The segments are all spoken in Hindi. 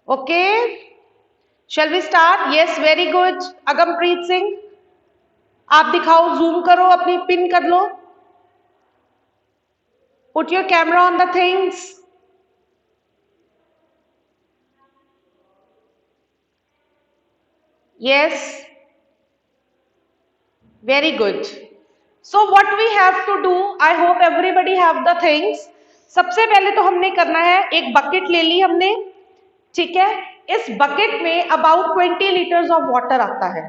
Okay, shall we start? Yes, very good. Agampreet Singh, आप दिखाओ, जूम करो, अपनी पिन कर लो, put your camera on the things. Yes, very good. So what we have to do, I hope everybody have the things. सबसे पहले तो हमने करना है, एक बकेट ले ली हमने, ठीक है। इस बकेट में अबाउट 20 लीटर्स ऑफ वाटर आता है,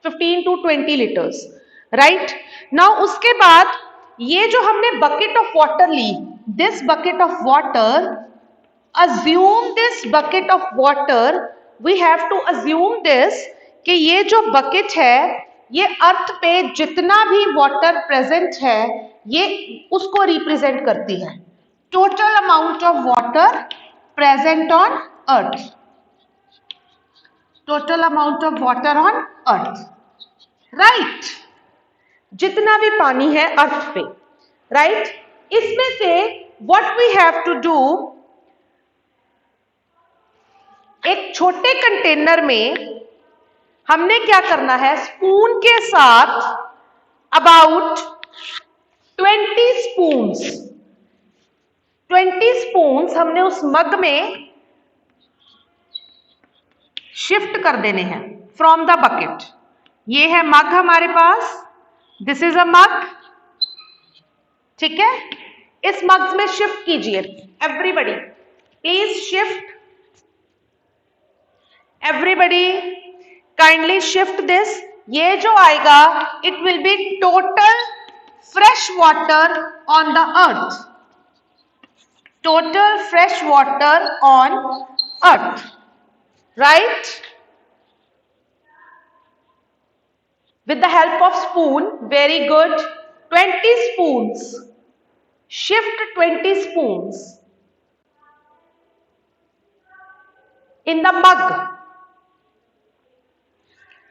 15 to 20 लीटर्स, राइट। नाउ उसके बाद ये जो हमने बकेट ऑफ वाटर ली, this bucket of water, assume this bucket of water, we have to assume this कि ये जो बकेट है, ये अर्थ पे जितना भी वाटर प्रेजेंट है, ये उसको रिप्रेजेंट करती है। Total amount of water present on earth, total amount of water on earth, right. जितना भी पानी है अर्थ पे, राइट। इसमें से what we have to do, एक छोटे कंटेनर में हमने क्या करना है, स्पून के साथ अबाउट 20 स्पून्स, 20 स्पून्स हमने उस मग में शिफ्ट कर देने हैं फ्रॉम द बकेट। ये है मग हमारे पास, दिस इज अ मग, ठीक है। इस मग में शिफ्ट कीजिए, everybody please shift, everybody kindly shift this. ये जो आएगा, it will B total fresh water on the earth, total fresh water on earth, right? With the help of spoon, very good, 20 spoons, shift 20 spoons in the mug,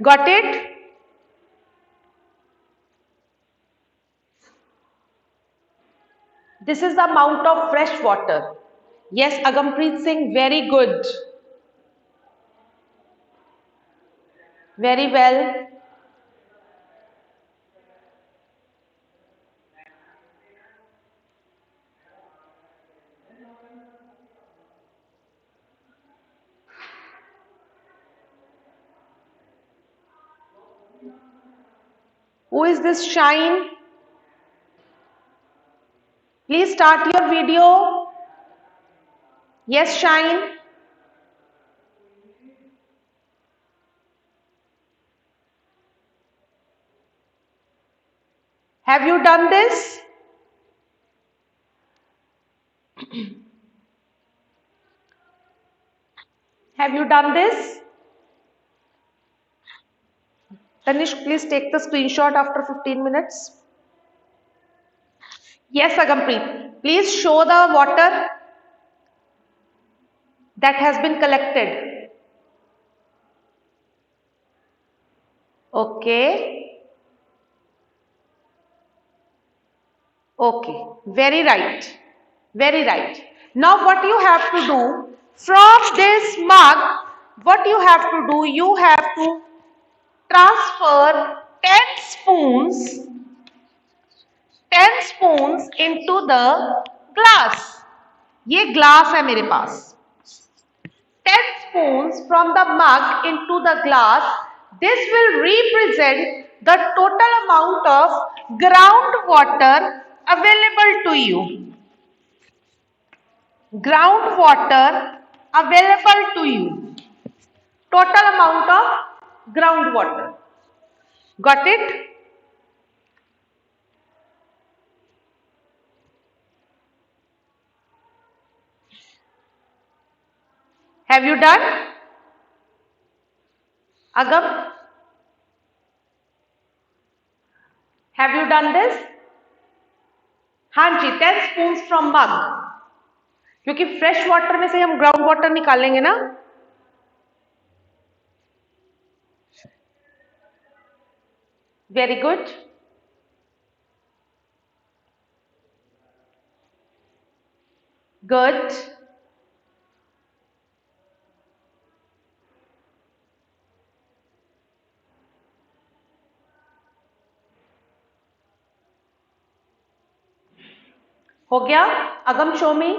got it? This is the amount of fresh water. Yes, Agampreet Singh, very good, very well. Who is this Shine? Please start your video. Yes, Shine. Have you done this? Have you done this? Tanishq, please take the screenshot after 15 minutes. Yes, Agampreet, please show the water that has been collected. Okay. Okay, very right. Very right. Now what you have to do, from this mug, what you have to do, you have to transfer 10 spoons, 10 spoons into the glass. ये glass है मेरे पास, 10 spoons from the mug into the glass. This will represent the total amount of groundwater available to you. Groundwater available to you. Total amount of groundwater. Got it? Have you done? Agam? Have you done this? हाँ जी, 10 spoons from mug, क्योंकि फ्रेश वाटर में से हम ग्राउंड वाटर निकालेंगे ना। वेरी गुड, गुड, हो गया? अगम शो मी।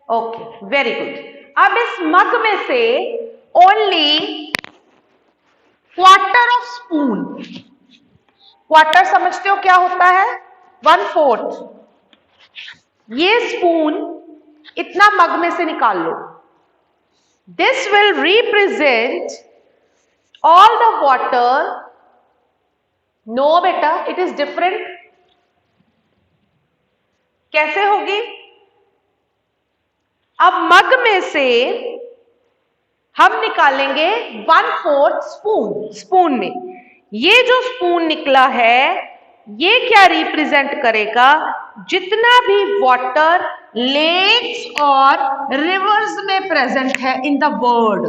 Okay, very good. अब इस मग में से only quarter of spoon, quarter समझते हो क्या होता है? 1/4, ये स्पून इतना मग में से निकाल लो। This will represent all the water. No बेटा, इट इज डिफरेंट। कैसे होगी? अब मग में से हम निकालेंगे 1/4 स्पून। स्पून में ये जो स्पून निकला है ये क्या रिप्रेजेंट करेगा? जितना भी वाटर लेक्स और रिवर्स में प्रेजेंट है in the world,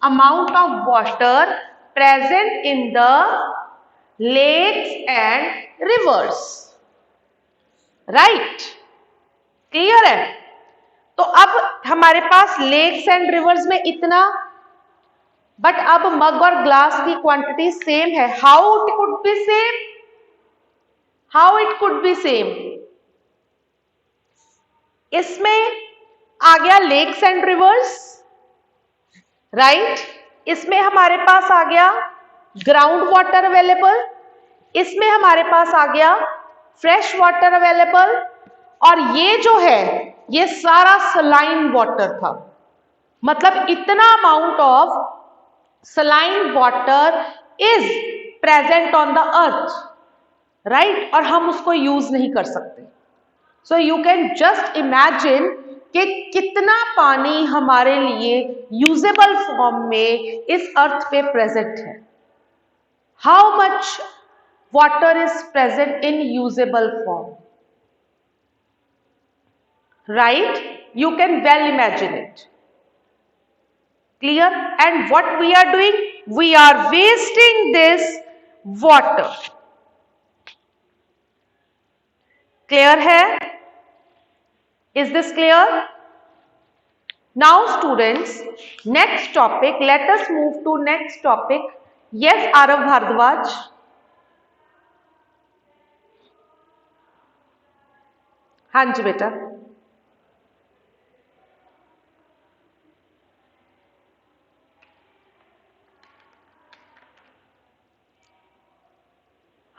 amount of water present in the lakes and rivers. Right? Clear है? तो अब हमारे पास लेक्स एंड रिवर्स में इतना, बट अब मग और ग्लास की क्वांटिटी सेम है। How it could be same? How it could be same? इसमें आ गया लेक्स एंड रिवर्स, राइट? इसमें हमारे पास आ गया ग्राउंड वाटर अवेलेबल, इसमें हमारे पास आ गया फ्रेश वाटर अवेलेबल, और ये जो है ये सारा सलाइन वाटर था। मतलब इतना amount of saline water is present on the earth, right? और हम उसको यूज नहीं कर सकते। So you can just imagine कि कितना पानी हमारे लिए यूजेबल फॉर्म में इस अर्थ पे प्रेजेंट है। How much water is present in usable form, right? You can well imagine it. Clear? And what we are doing? We are wasting this water. Clear hai? Is this clear? Now students, next topic, let us move to next topic. Yes, Arav Bhardwaj. हाँ जी बेटा।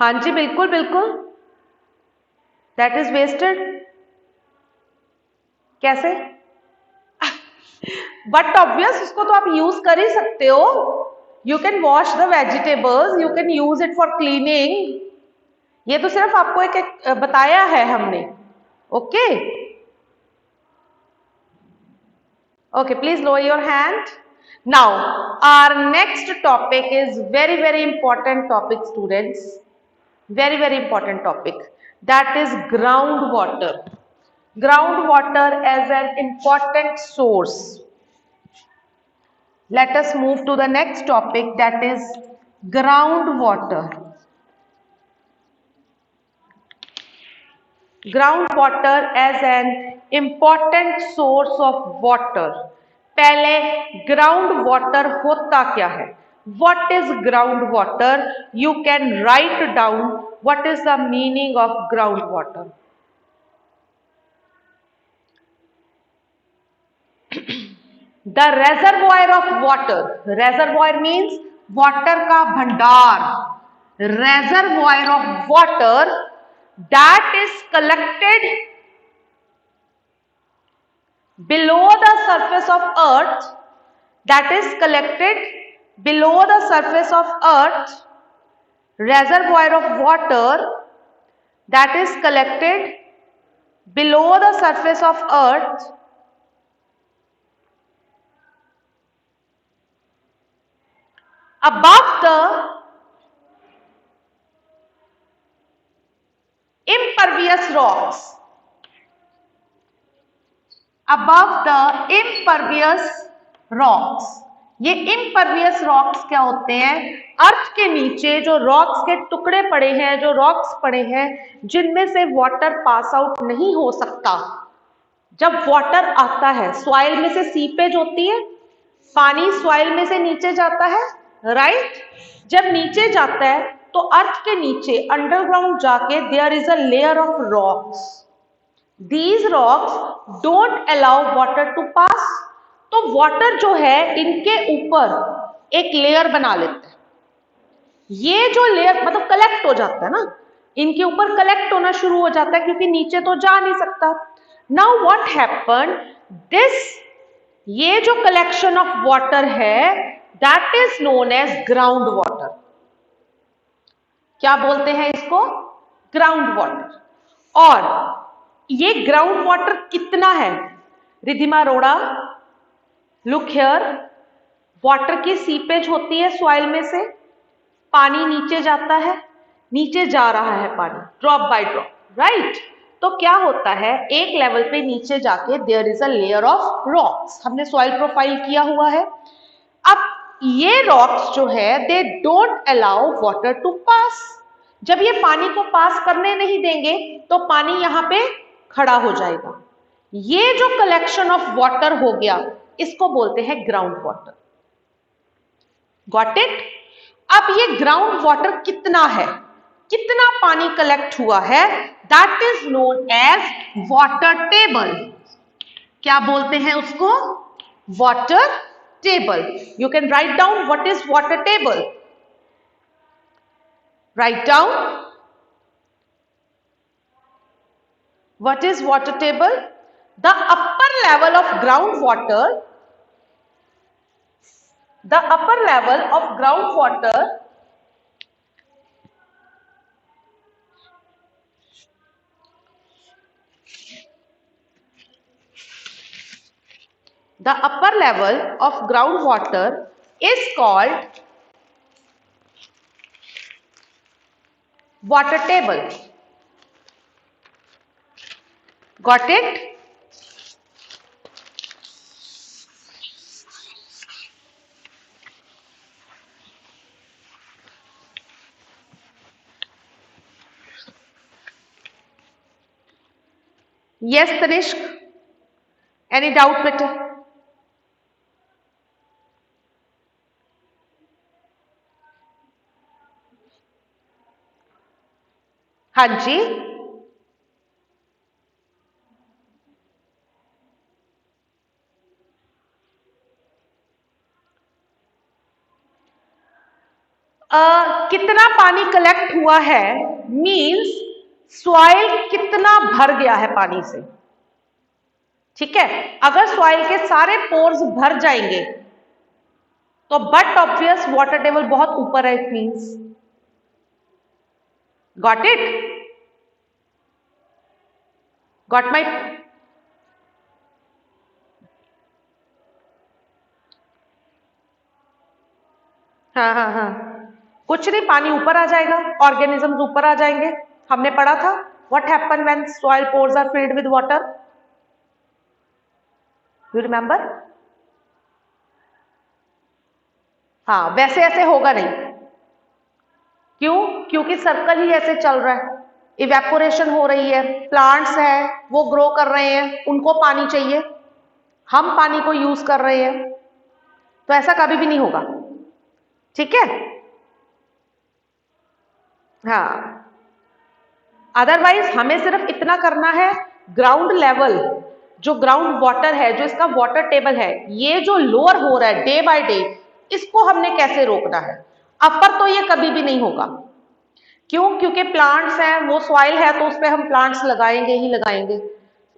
हाँ जी, बिल्कुल बिल्कुल, दैट इज वेस्टेड। कैसे? बट ऑब्वियस, उसको तो आप यूज कर ही सकते हो। You can wash the vegetables, you can use it for cleaning. ये तो सिर्फ आपको एक बताया है हमने। Okay okay, please lower your hand. Now our next topic is very very important topic students, very very important topic, that is groundwater. Groundwater as an important source. Let us move to the next topic, that is groundwater. Groundwater as an important source of water. पहले groundwater होता क्या है? What is groundwater? You can write down what is the meaning of groundwater. The reservoir of water. Reservoir means water का भंडार. Reservoir of water that is collected below the surface of earth. That is collected below the surface of earth, reservoir of water that is collected below the surface of earth above the impervious rocks. Above the impervious rocks. ये इम्परवियस रॉक्स क्या होते हैं? अर्थ के नीचे जो रॉक्स के टुकड़े पड़े हैं, जो रॉक्स पड़े हैं, जिनमें से वाटर पास आउट नहीं हो सकता। जब वाटर आता है, सॉइल में से सीपेज होती है, पानी सॉइल में से नीचे जाता है, राइट? जब नीचे जाता है तो अर्थ के नीचे अंडरग्राउंड जाके there is a layer of rocks, these rocks don't allow water to pass. तो वाटर जो है इनके ऊपर एक लेयर बना लेते हैं, ये जो लेयर मतलब कलेक्ट हो जाता है ना, इनके ऊपर कलेक्ट होना शुरू हो जाता है क्योंकि नीचे तो जा नहीं सकता। नाउ व्हाट हैपन, दिस ये जो कलेक्शन ऑफ वाटर है that is known as ground water. क्या बोलते हैं इसको? Ground water. और ये ग्राउंड वाटर कितना है? Ridhima Arora, look here, water की सीपेज होती है सॉइल में से, पानी नीचे जाता है, नीचे जा रहा है पानी ड्रॉप बाय ड्रॉप, राइट। तो क्या होता है, एक लेवल पे नीचे जाके there is a layer of rocks, हमने सॉइल प्रोफाइल किया हुआ है। अब ये रॉक्स जो है they don't allow water to pass. जब ये पानी को पास करने नहीं देंगे तो पानी यहां पे खड़ा हो जाएगा। ये जो कलेक्शन ऑफ वाटर हो गया इसको बोलते हैं ग्राउंड वाटर। Got it? अब ये ग्राउंड वाटर कितना है, कितना पानी कलेक्ट हुआ है, that is known as water table. क्या बोलते हैं उसको? Water table. You can write down what is water table. Write down what is water table. The upper level of groundwater, the upper level of groundwater the upper level of groundwater is called water table. Got it? Yes, Tanishq. Any doubt बेटे? हाँ जी, कितना पानी कलेक्ट हुआ है मींस सॉइल कितना भर गया है पानी से। ठीक है, अगर सॉइल के सारे पोर्स भर जाएंगे तो बट ऑब्वियस वाटर टेबल बहुत ऊपर है, it means. Got it? Got my? हाँ, कुछ नहीं, पानी ऊपर आ जाएगा, ऑर्गेनिजम्स ऊपर आ जाएंगे। हमने पढ़ा था what happen when soil pores are filled with water, you remember? हाँ, वैसे ऐसे होगा नहीं। क्यों? क्योंकि सर्कल ही ऐसे चल रहा है, इवेपोरेशन हो रही है, प्लांट्स हैं वो ग्रो कर रहे हैं, उनको पानी चाहिए, हम पानी को यूज कर रहे हैं, तो ऐसा कभी भी नहीं होगा। ठीक है? हाँ, अदरवाइज हमें सिर्फ इतना करना है, ग्राउंड लेवल जो ग्राउंड वाटर है, जो इसका वाटर टेबल है, ये जो लोअर हो रहा है डे बाय डे, इसको हमने कैसे रोकना है। अपर तो ये कभी भी नहीं होगा। क्यों? क्योंकि प्लांट्स हैं, वो सॉइल है तो उस पर हम प्लांट्स लगाएंगे ही लगाएंगे,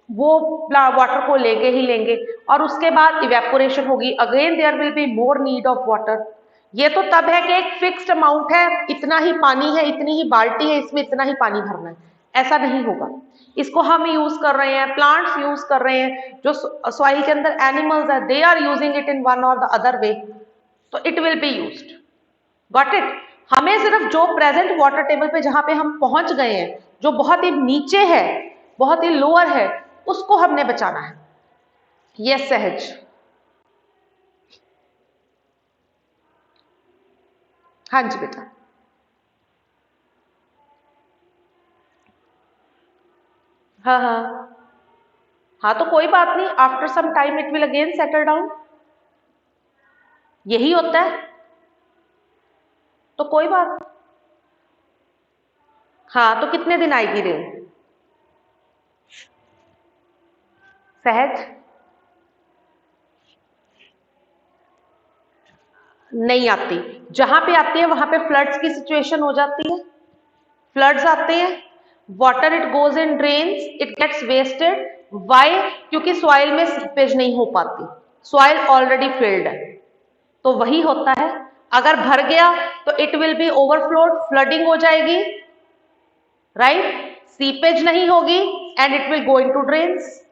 वो वाटर को लेंगे ही लेंगे, और उसके बाद इवेपोरेशन होगी, again there will be more need of water. ये तो तब है कि एक फिक्स्ड अमाउंट है, इतना ही पानी है, इतनी ही बाल्टी है, इसमें इतना ही पानी भरना है, ऐसा नहीं होगा। इसको हम यूज कर रहे हैं, प्लांट्स यूज कर रहे हैं, जो सॉइल के अंदर एनिमल्स है they are using it in one or the other way, तो it will be used. Got it? हमें सिर्फ जो प्रेजेंट वाटर टेबल पे जहां पे हम पहुंच गए हैं, जो बहुत ही नीचे है, बहुत ही लोअर है, उसको हमने बचाना है। यस सहज? हाँ जी बेटा। हाँ, हाँ तो कोई बात नहीं, after some time it will again settle down, यही होता है, तो कोई बात। हाँ, तो कितने दिन आएगी रेन? सहज नहीं आती। जहां पे आती है वहां पे फ्लड्स की सिचुएशन हो जाती है, फ्लड्स आते हैं, water it goes in drains, it gets wasted. Why? क्योंकि सॉइल में सीपेज नहीं हो पाती, सॉइल ऑलरेडी फिल्ड है। तो वही होता है, अगर भर गया तो it will B overflowed, flooding हो जाएगी, राइट? सीपेज नहीं होगी and it will go into drains.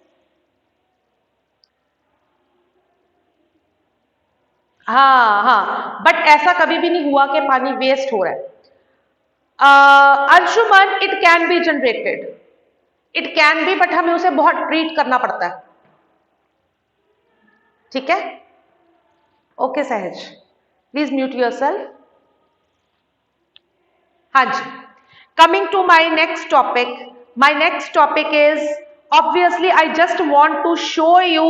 हाँ हाँ, बट ऐसा कभी भी नहीं हुआ कि पानी वेस्ट हो रहा है। Anshuman, it can be generated, it can be, but हमें उसे बहुत ट्रीट करना पड़ता है। ठीक है, ओके सहज, प्लीज म्यूट योरसेल्फ। हाँ जी, coming to my next topic, my next topic is obviously I just want to show you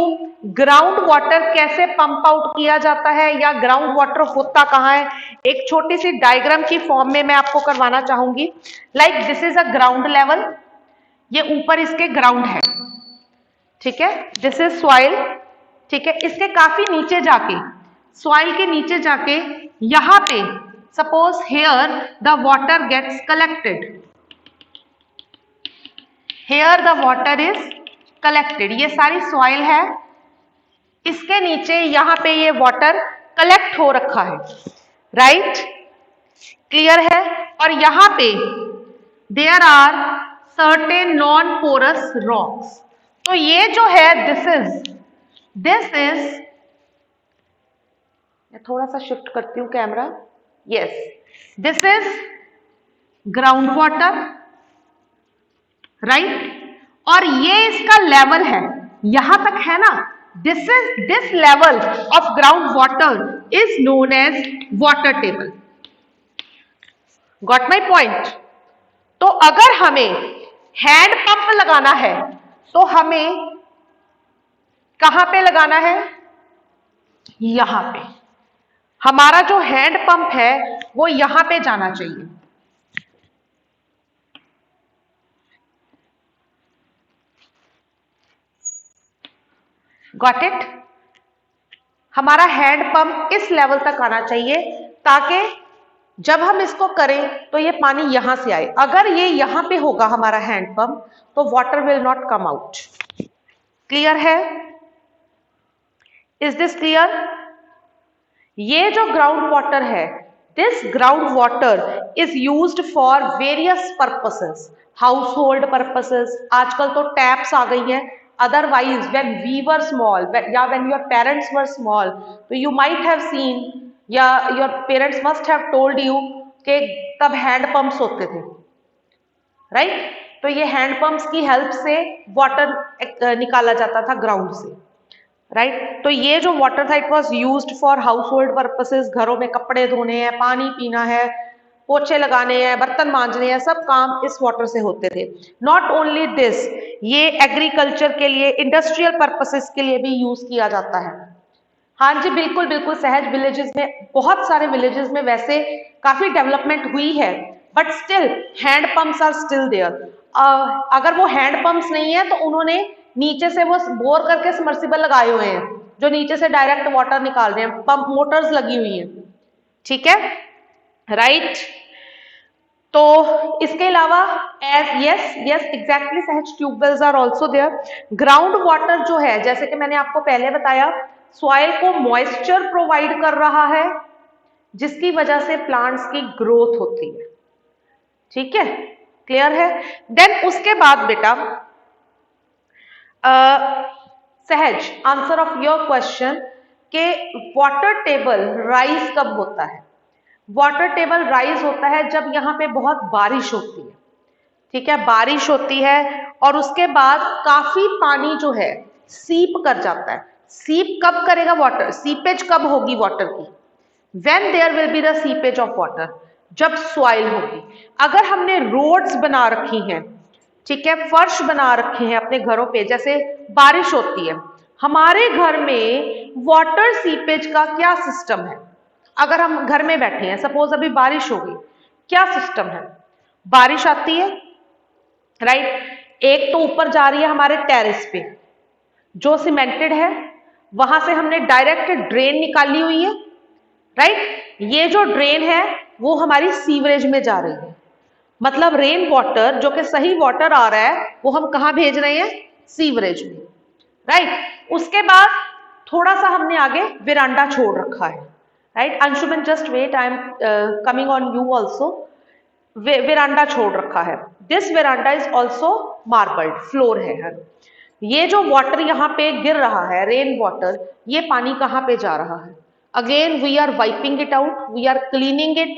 ground water कैसे पंप आउट किया जाता है, या ग्राउंड वाटर होता कहाँ है। एक छोटी सी डायग्राम की फॉर्म में मैं आपको करवाना चाहूंगी। Like this is a ground level, ये ऊपर इसके ग्राउंड है, ठीक है, दिस इज सॉइल, ठीक है। इसके काफी नीचे जाके, सॉइल के नीचे जाके यहां पे suppose here the water gets collected, here the water is collected, ये सारी सॉइल है, इसके नीचे यहां पे ये वाटर कलेक्ट हो रखा है, राइट? क्लियर है? और यहां पे there are certain non porous rocks. तो ये जो है दिस इज, मैं थोड़ा सा शिफ्ट करती हूं camera, yes, this is ground water, right? और ये इसका लेवल है, यहां तक है ना, this level of ground water is known as water table. Got my point? तो अगर हमें हैंड पंप लगाना है तो हमें कहां पे लगाना है? यहां पे। हमारा जो हैंड पंप है वो यहां पे जाना चाहिए। Got it? हमारा हैंड पंप इस लेवल तक आना चाहिए ताकि जब हम इसको करें तो ये पानी यहां से आए। अगर ये यहां पे होगा हमारा हैंड पंप तो water will not come out. Clear है? Is this clear? ये जो ग्राउंड वाटर है, this ground water is used for various purposes, household purposes, आजकल तो टैप्स आ गई हैं। Otherwise when we were small या when your parents were small, तो यू माइट हैव सीन या your parents must have told you कि तब हैंड पंप्स होते थे, राइट? तो ये हैंड पंप्स की हेल्प से वाटर निकाला जाता था ग्राउंड से, राइट? तो ये जो वाटर था it was used for house hold purposes, घरों में कपड़े धोने हैं, पानी पीना है, पोछे लगाने हैं, बर्तन मांजने हैं, सब काम इस वाटर से होते थे। नॉट ओनली दिस, ये एग्रीकल्चर के लिए, इंडस्ट्रियल पर्पसेस के लिए भी यूज किया जाता है। हाँ जी, बिल्कुल बिल्कुल सहज, विलेजेस में, बहुत सारे विलेजेस में वैसे काफी डेवलपमेंट हुई है, but still hand pumps are still there. अगर वो हैंड पंप्स नहीं है तो उन्होंने नीचे से वो बोर करके सबमर्सिबल लगाए हुए हैं जो नीचे से डायरेक्ट वाटर निकाल रहे हैं, पंप मोटर्स लगी हुई हैं, ठीक है, राइट? तो इसके अलावा as yes yes exactly Sahaj, tubewells are also there. Ground water जो है, जैसे कि मैंने आपको पहले बताया, सॉइल को मॉइस्चर प्रोवाइड कर रहा है जिसकी वजह से प्लांट्स की ग्रोथ होती है, ठीक है, क्लियर है? देन उसके बाद बेटा सहज, आंसर ऑफ योर क्वेश्चन के वाटर टेबल राइज कब होता है? वाटर टेबल राइज होता है जब यहाँ पे बहुत बारिश होती है, ठीक है, बारिश होती है और उसके बाद काफी पानी जो है सीप कर जाता है। सीप कब करेगा वाटर? सीपेज कब होगी वाटर की? When there will be the seepage of water, जब सॉइल होगी। अगर हमने रोड्स बना रखी हैं, ठीक है, फर्श बना रखे हैं अपने घरों पे, जैसे बारिश होती है, हमारे घर में वाटर सीपेज का क्या सिस्टम है? अगर हम घर में बैठे हैं, सपोज अभी बारिश होगी, क्या सिस्टम है? बारिश आती है, राइट, एक तो ऊपर जा रही है हमारे टेरेस पे जो सीमेंटेड है, वहां से हमने डायरेक्ट ड्रेन निकाली हुई है, राइट। ये जो ड्रेन है वो हमारी सीवरेज में जा रही है, मतलब रेन वाटर जो कि सही वाटर आ रहा है वो हम कहाँ भेज रहे हैं, सीवरेज में, राइट। उसके बाद थोड़ा सा हमने आगे वेरांडा छोड़ रखा है, right. Anshuman just wait, I am coming on you also. Verandah छोड़ रखा है, this verandah is also marbled floor है। ये जो वाटर यहाँ पे गिर रहा है, रेन वाटर, ये पानी कहाँ पे जा रहा है, again we are wiping it out, we are cleaning it,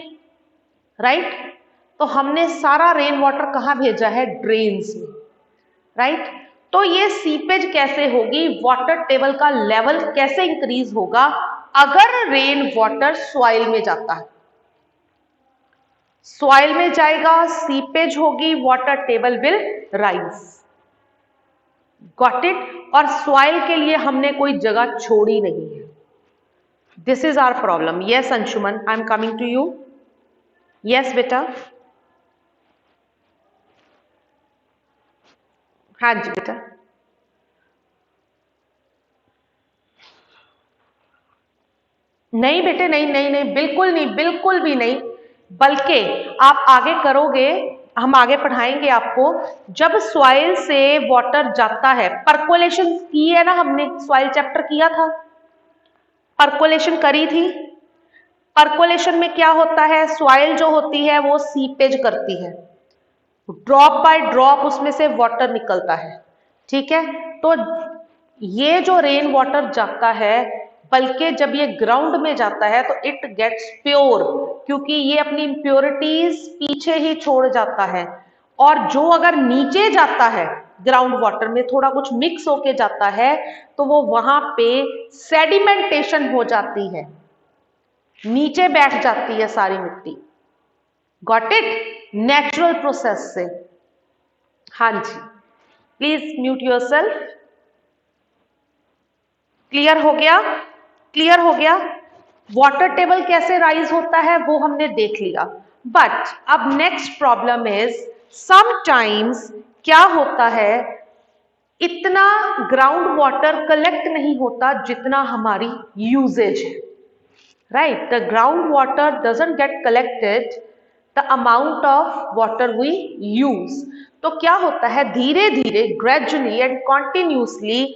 right. तो हमने सारा रेन वाटर कहाँ भेजा है, ड्रेन्स में, राइट। तो ये सीपेज कैसे होगी, वाटर टेबल का लेवल कैसे इंक्रीज होगा अगर रेन वाटर सॉइल में जाता है, सॉइल में जाएगा, सीपेज होगी, water table will rise, got it. और सॉइल के लिए हमने कोई जगह छोड़ी नहीं है, this is our problem. Yes Anshuman, I am coming to you. Yes बेटा, हाँ जी बेटा। नहीं बेटे, नहीं नहीं नहीं, बिल्कुल नहीं, बिल्कुल भी नहीं, बल्कि आप आगे करोगे, हम आगे पढ़ाएंगे आपको। जब सॉइल से वाटर जाता है, परकोलेशन की है ना हमने, सॉइल चैप्टर किया था, परकोलेशन करी थी। परकोलेशन में क्या होता है, सॉइल जो होती है वो सीपेज करती है, ड्रॉप बाय ड्रॉप उसमें से वाटर निकलता है, ठीक है। तो ये जो रेन वाटर जाता है, बल्कि जब ये ग्राउंड में जाता है तो इट गेट्स प्योर, क्योंकि ये अपनी इम्प्योरिटीज पीछे ही छोड़ जाता है। और जो अगर नीचे जाता है ग्राउंड वाटर में, थोड़ा कुछ मिक्स होके जाता है, तो वो वहां पे सेडिमेंटेशन हो जाती है, नीचे बैठ जाती है सारी मिट्टी, गॉट इट, नेचुरल प्रोसेस से। हाँ जी, प्लीज म्यूट योरसेल्फ। क्लियर हो गया, क्लियर हो गया। वाटर टेबल कैसे राइज होता है वो हमने देख लिया, बट अब नेक्स्ट प्रॉब्लम इज, समटाइम्स क्या होता है, इतना ग्राउंड वाटर कलेक्ट नहीं होता जितना हमारी यूजेज है, राइट। The ground water doesn't get collected the amount of water we use. तो क्या होता है, धीरे धीरे, gradually and continuously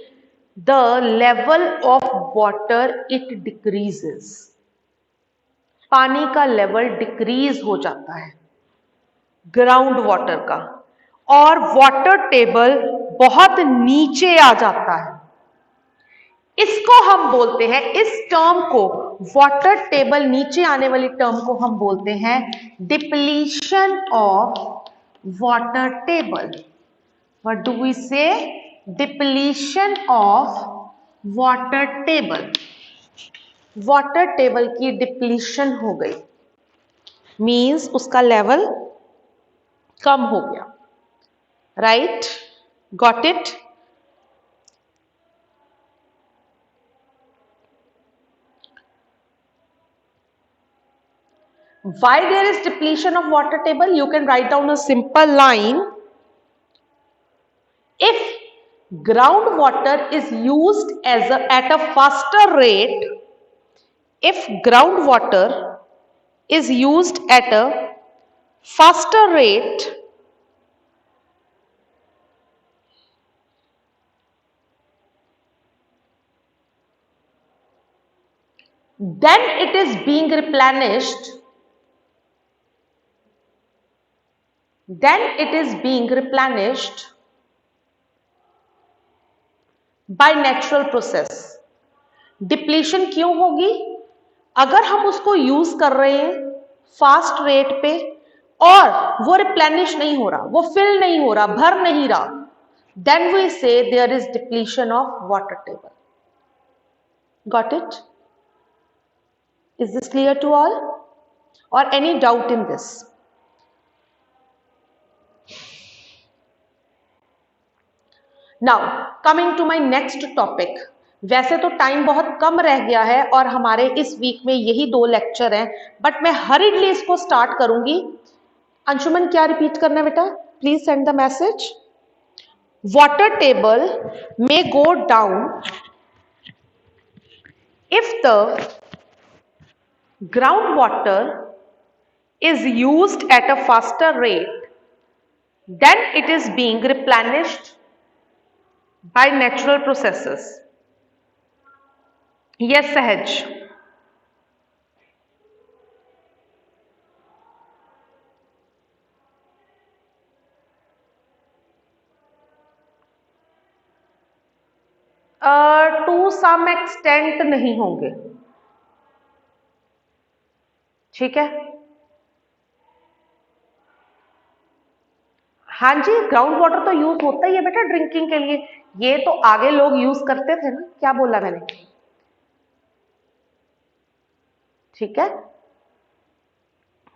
the level of water it decreases, पानी का लेवल डिक्रीज हो जाता है ग्राउंड वाटर का, और वाटर टेबल बहुत नीचे आ जाता है। इसको हम बोलते हैं, इस टर्म को, वाटर टेबल नीचे आने वाली टर्म को हम बोलते हैं depletion of water table. What do we say, depletion of water table. Water table की डिप्लीशन हो गई, मींस उसका लेवल कम हो गया, right, got it. Why there is depletion of water table? You can write down a simple line. If groundwater is used at a faster rate, if groundwater is used at a faster rate, then it is being replenished, by natural process. Depletion क्यों होगी, अगर हम उसको यूज कर रहे हैं फास्ट रेट पे और वो रिप्लेनिश नहीं हो रहा, वो फिल नहीं हो रहा, भर नहीं रहा, then we say there is depletion of water table. Got it? Is this clear to all और any doubt in this? Now coming to my next topic. वैसे तो टाइम बहुत कम रह गया है और हमारे इस वीक में यही 2 लेक्चर हैं, बट मैं हरिडली इसको स्टार्ट करूंगी अंशुमन क्या रिपीट करना है बेटा? Please send the message. Water table may go down if the groundwater is used at a faster rate than it is being replenished by natural processes. Yes, Sahaj. To some extent नहीं होंगे. ठीक है. हाँ जी, ग्राउंड वाटर तो यूज होता ही है बेटा ड्रिंकिंग के लिए. ये तो आगे लोग यूज करते थे ना. क्या बोला मैंने? ठीक है.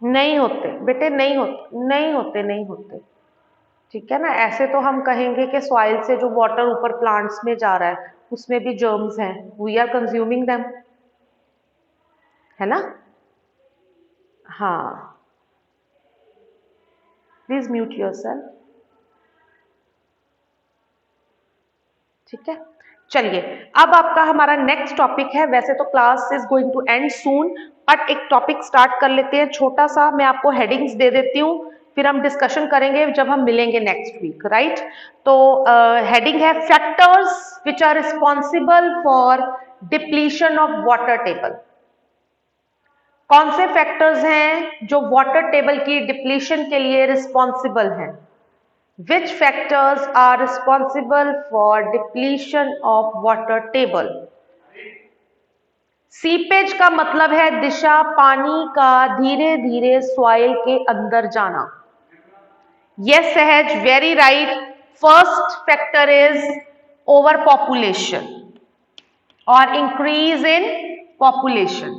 नहीं होते बेटे, नहीं होते, नहीं होते, नहीं होते. ठीक है ना. ऐसे तो हम कहेंगे कि सॉइल से जो वाटर ऊपर प्लांट्स में जा रहा है उसमें भी जर्म्स हैं. वी आर कंज्यूमिंग देम, है ना. हाँ, प्लीज म्यूट योरसेल्फ. ठीक है. चलिए, अब आपका हमारा नेक्स्ट टॉपिक है. वैसे तो class is going to end soon, but एक टॉपिक स्टार्ट कर लेते हैं छोटा सा. मैं आपको हेडिंग्स दे देती हूँ, फिर हम डिस्कशन करेंगे जब हम मिलेंगे नेक्स्ट वीक. राइट. तो हेडिंग है factors which are responsible for depletion of water table. कौन से फैक्टर्स हैं जो वाटर टेबल की डिप्लीशन के लिए रिस्पॉन्सिबल हैं? Which factors are responsible for depletion of water table? Seepage का मतलब है दिशा, पानी का धीरे धीरे सॉइल के अंदर जाना. Yes Sahaj, very right. First factor is overpopulation और increase in population.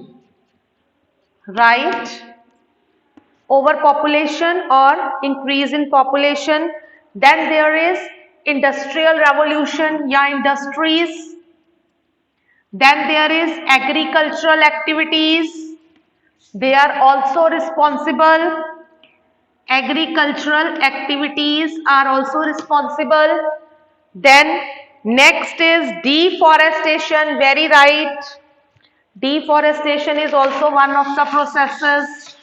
Right. Overpopulation or increase in population. Then there is industrial revolution या industries. Then there is agricultural activities. They are also responsible. Agricultural activities are also responsible. Then next is deforestation. Very right. Deforestation is also one of the processes.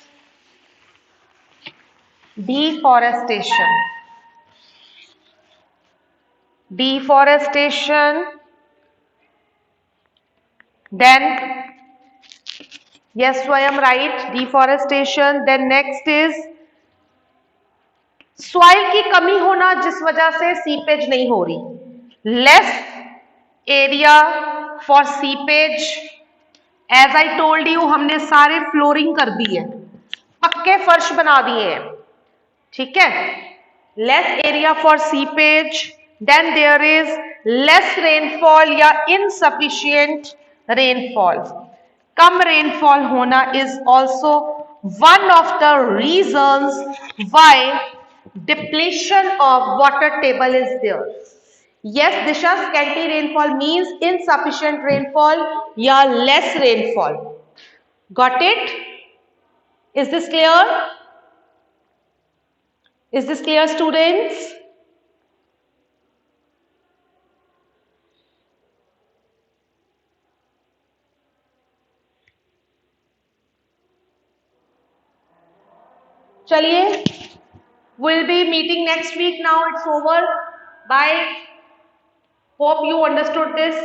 Deforestation. Then yes, I am right. Deforestation. Then next is soil की कमी होना जिस वजह से सीपेज नहीं हो रही. Less area for seepage. As I told you, हमने सारे फ्लोरिंग कर दी है, पक्के फर्श बना दिए हैं. ठीक है. Less area for seepage. Then there is less rainfall या इनसफिशिएंट रेनफॉल. कम रेनफॉल होना is also one of the reasons why depletion of water table is there. Yes, Disha, scanty rainfall means insufficient rainfall या less rainfall. Got it? Is this clear? Is this clear, students? चलिए, we'll be meeting next week. Now it's over. Bye. Hope you understood this.